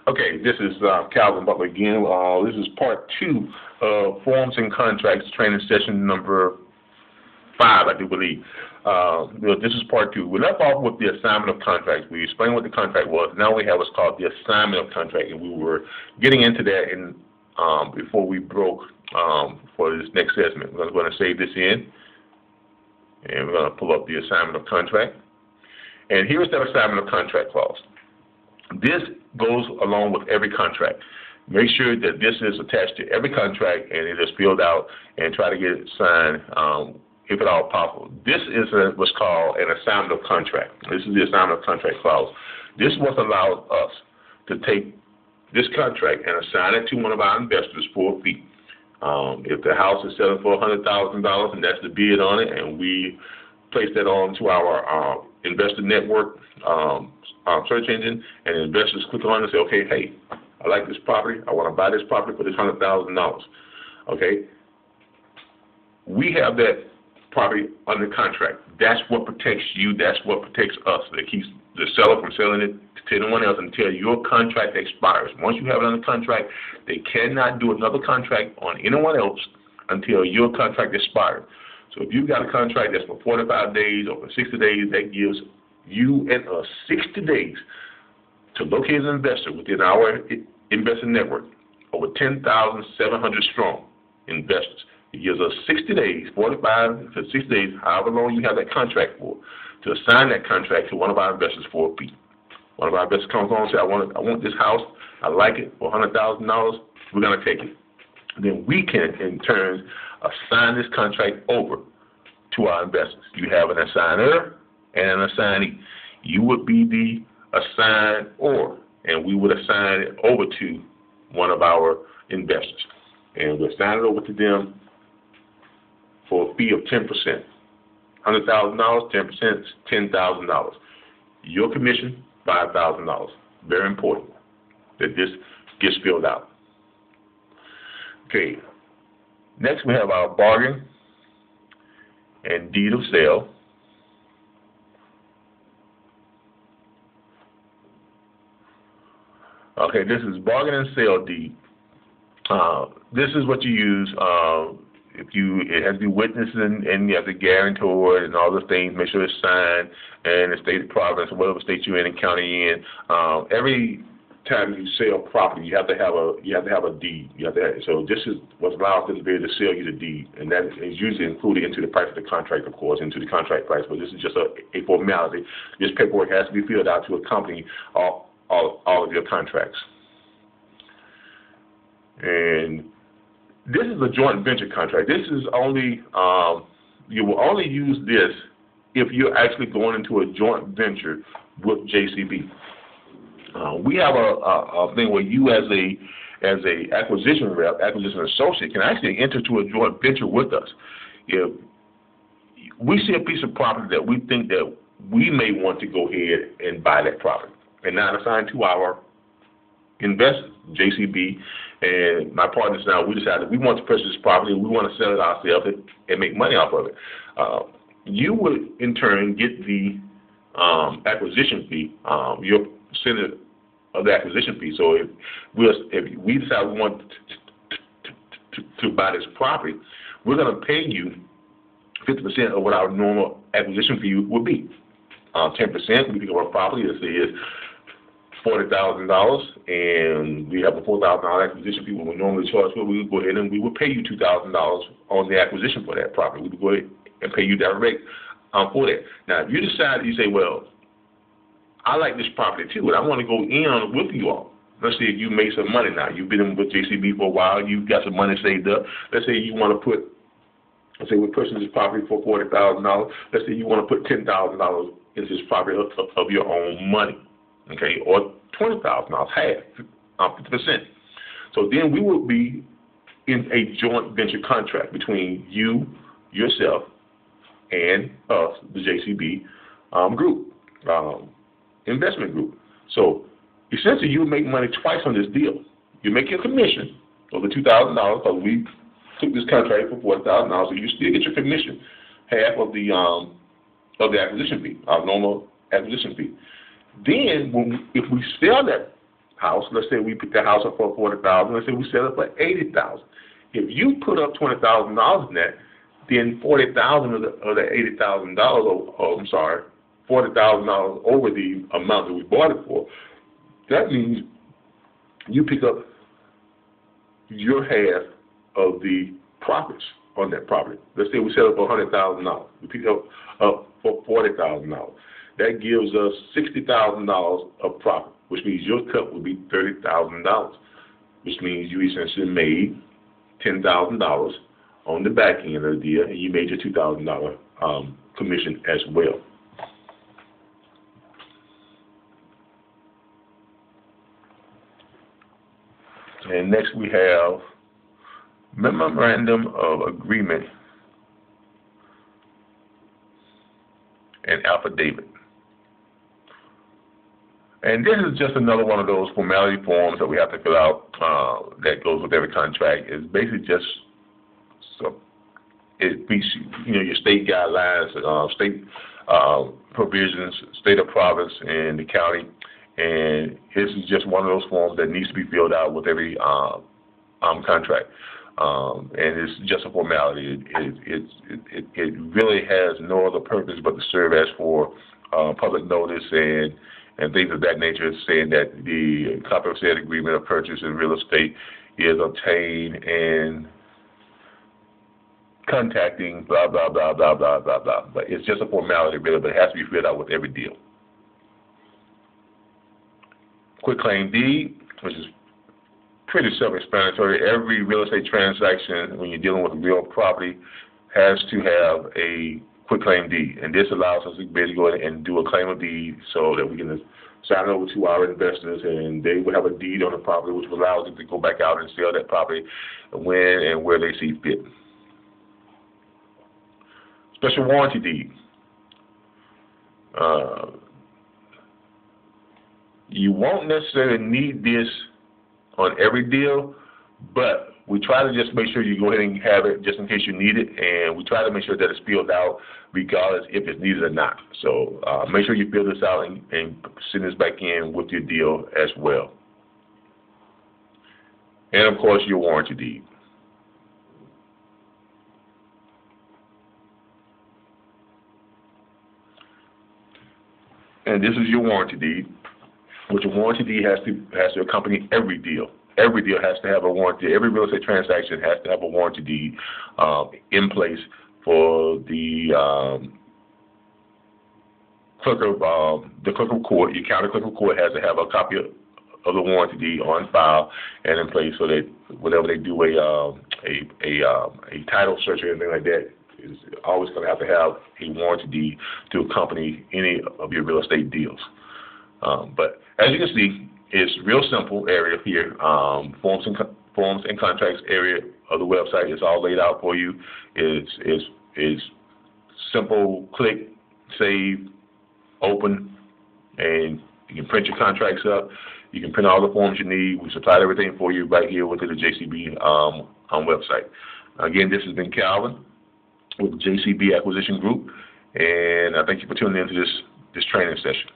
Okay, this is Calvin Butler again. This is part 2 of Forms and Contracts training session number 5, I do believe. This is part 2. We left off with the assignment of contracts. We explained what the contract was. Now we have what's called the assignment of contract, and we were getting into that before we broke for this next segment. We're going to save this in, and we're going to pull up the assignment of contract. And here's that assignment of contract clause. This goes along with every contract. Make sure that this is attached to every contract and it is filled out, and try to get it signed if at all possible. This is what's called an assignment of contract. This is the assignment of contract clause. This is what allows us to take this contract and assign it to one of our investors for a fee. If the house is selling for $100,000 and that's the bid on it, and we place that on to our investor network search engine, and investors click on it and say, okay, hey, I like this property. I want to buy this property for this $100,000. Okay, we have that property under contract. That's what protects you. That's what protects us. That keeps the seller from selling it to anyone else until your contract expires. Once you have it under contract, they cannot do another contract on anyone else until your contract expires. So if you've got a contract that's for 45 days or for 60 days, that gives you and us 60 days to locate an investor within our investor network, over 10,700 strong investors. It gives us 60 days, 45 to 60 days, however long you have that contract for, to assign that contract to one of our investors for a fee. One of our investors comes on and says, I want this house, I like it, for $100,000, we're going to take it. Then we can, in turn, assign this contract over to our investors. You have an assigner and an assignee. You would be the assignor, and we would assign it over to one of our investors. And we'll assign it over to them for a fee of 10%. $100,000, 10%, $10,000. Your commission, $5,000. Very important that this gets filled out. Okay. Next, we have our bargain and deed of sale. Okay, this is bargain and sale deed. This is what you use it has to be witnessed and you have to guarantor it and all those things. Make sure it's signed in the state of province or whatever state you're in and county you're in. Every time you sell property, you have to have a deed. So this is what allows them to be able to sell you the deed, and that is usually included into the price of the contract, of course, into the contract price. But this is just a formality. This paperwork has to be filled out to accompany all of your contracts. And this is a joint venture contract. This is only you will only use this if you're actually going into a joint venture with JCB. We have a thing where you, as a acquisition rep, acquisition associate, can actually enter to a joint venture with us. If we see a piece of property that we think that we may want to go ahead and buy that property and not assign to our investors, JCB and my partners now, we decided we want to purchase this property, we want to sell it ourselves and make money off of it. You would, in turn, get the acquisition fee, your percentage of the acquisition fee. So if we decide we want to buy this property, we're going to pay you 50% of what our normal acquisition fee would be. 10%, we pick up our property, let's say it's $40,000, and we have a $4,000 acquisition fee we normally charge for. We would go ahead and we would pay you $2,000 on the acquisition for that property. We would go ahead and pay you direct for that. Now, if you decide, you say, well, I like this property too, and I want to go in with you all. Let's say you made some money now. You've been in with JCB for a while. You've got some money saved up. Let's say you want to put, let's say we're purchasing this property for $40,000. Let's say you want to put $10,000 into this property of your own money. Okay, or $20,000, half, 50%. So then we will be in a joint venture contract between you, yourself, and us, the JCB group, investment group. So essentially, you make money twice on this deal. You make your commission of the $2,000 because we took this contract for $40,000, so you still get your commission, half of the acquisition fee, our normal acquisition fee. Then, if we sell that house. Let's say we pick the house up for $40,000. Let's say we sell it for $80,000. If you put up $20,000 in that, then $40,000 of the $80,000, $40,000 over the amount that we bought it for. That means you pick up your half of the profits on that property. Let's say we sell it for $100,000. We pick up for $40,000. That gives us $60,000 of profit, which means your cut would be $30,000, which means you essentially made $10,000 on the back end of the deal, and you made your $2,000 commission as well. And next we have memorandum of agreement and affidavit. And this is just another one of those formality forms that we have to fill out that goes with every contract. It's basically just it meets your state guidelines, state provisions, state of province, and the county. And this is just one of those forms that needs to be filled out with every contract. And it's just a formality. It really has no other purpose but to serve as for public notice and things of that nature, saying that the copy of said agreement of purchase in real estate is obtained and contacting blah, blah, blah, blah, blah, blah, blah. But it's just a formality, really, but it has to be filled out with every deal. Quit claim deed, which is pretty self-explanatory. Every real estate transaction, when you're dealing with real property, has to have a quit claim deed. And this allows us to be able to go ahead and do a claim of deed so that we can sign it over to our investors, and they will have a deed on the property, which allows them to go back out and sell that property when and where they see fit. Special warranty deed. You won't necessarily need this on every deal, but we try to just make sure you go ahead and have it just in case you need it, and we try to make sure that it's filled out regardless if it's needed or not. So make sure you fill this out and send this back in with your deal as well. And of course, your warranty deed. And this is your warranty deed, which a warranty deed has to accompany every deal. Every deal has to have a warranty. Every real estate transaction has to have a warranty deed in place for the clerk of court. Your county clerk of court has to have a copy of the warranty deed on file and in place, so that whenever they do a title search or anything like that, is always going to have a warranty deed to accompany any of your real estate deals. But as you can see, it's real simple area here. Forms and contracts area of the website is all laid out for you. It's simple. Click, save, open, and you can print your contracts up. You can print all the forms you need. We supplied everything for you right here within the JCB website. Again, this has been Calvin with JCB Acquisition Group, and I thank you for tuning in to this training session.